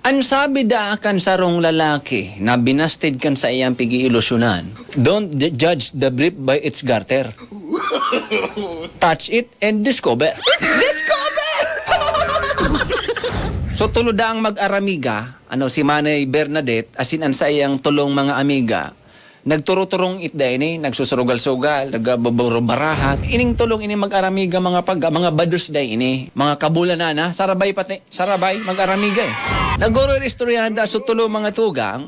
Ang sabi da kan sarong lalaki na binasted kan sa iyang pigi-ilusyonan, don't judge the brief by its garter. Touch it and discover. Discover! So tulo da ang mag-aramiga, si Manay Bernadette, asin an sa iyang tulong mga amiga, nagturo-turong itda ini, nagsusurugal-sugal, nagbabarahat. Ining tulong ini mag-aramiga mga badus day ini, mga kabulanana, sarabay mag-aramiga eh. Nagoro istoryahan da so tulo mga tugang,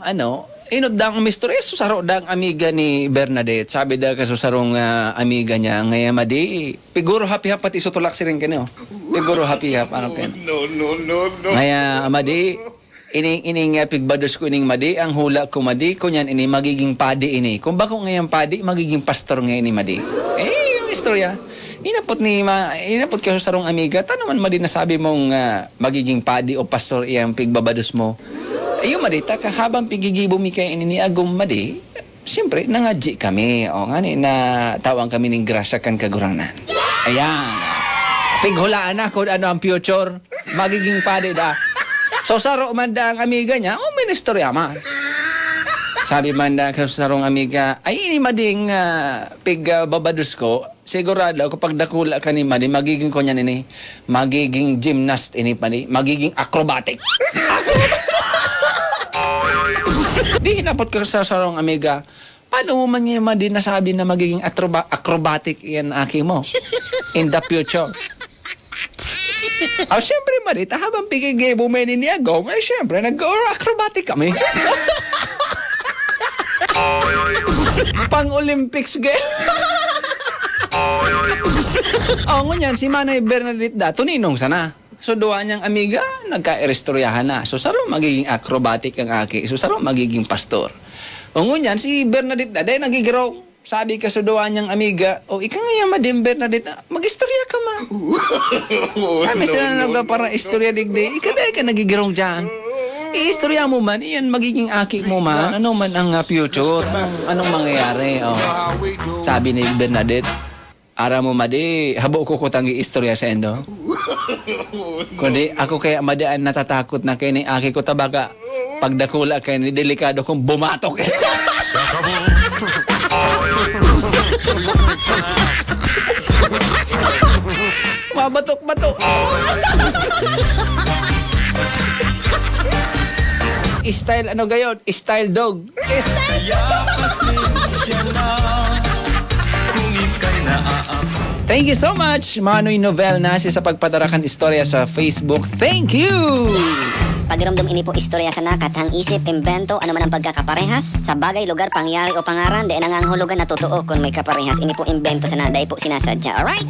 inod da ang mistorya, susaro da ang amiga ni Bernadette. Sabi da ka susarong amiga niya, ngaya madi, piguro happy-hap pati sutulak si rin kanya. Piguro happy-hap, No. Ngaya, madi, ining pigbados ko ining madi, ang hula ko madi, kunyan ini magiging padi ini. Kung bako ngayon padi, magiging pastor ngayon ni madi. Yung istorya. Inapot ka sa sarong amiga, tanong man madi nasabi mong magiging padi o pastor iyang pigbabados mo. Yung madi, habang pigigibo mi kayo ini agum madi, siyempre, nangadji kami. O nga ni, na tawang kami ng grasya kan kaguranan. Ayan. Pighulaan na kung ano ang future. Magiging padi da. So, saro man da ang amiga niya, ministorya man. Sabi man da sa sarong amiga, ay ini mading pigbabados ko, sigurado kapag dakula ka ni madi, magiging ko niyan ini, magiging gymnast ini madi, magiging acrobatic. Di hinapot ko sa sarong amiga, paano mo man niya madi nasabi na magiging acrobatic yan aki mo in the future? Siyempre madi, habang pigigebo mo ni Niago, siyempre nag-acrobatic kami. Pang-Olympics game. Ngunyan, si Manay Bernadette da, tuninong sana. So, duwa niyang amiga, nagka-erestoryahan na. So, saro magiging acrobatic ang aki. So, saro magiging pastor. Ngunyan, si Bernadette da, dahil nagigiraw. Sabi ka sa duwa niyang amiga, ika nga Madam Bernadette, mag-istorya ka ma. Kami sila na parang istorya digdi. Ika dahil ka nagigiraw dyan. I-istorya mo man, iyan magiging aki mo man. Ano man ang future? Anong mangyayari? Sabi ni Bernadette, ara mo madi, habo ko kutang i-istorya sa endo. Kundi ako kaya madaan natatakot na kayo ni aki ko tabaga. Pagdakula kayo ni delikado kong bumatok. Mabatok-batok. Style ano gayon? Style dog. Thank you so much, Manoy Novel Nasi sa pagpadarakan istorya sa Facebook. Thank you! Pagramdam ini po istorya sa nakatang isip, invento, ano man ang pagkakaparehas sa bagay, lugar, pangyari o pangaran, di nangangahulugan na totoo kung may kaparehas. Ini po invento sa na, dahil po sinasadya. Alright?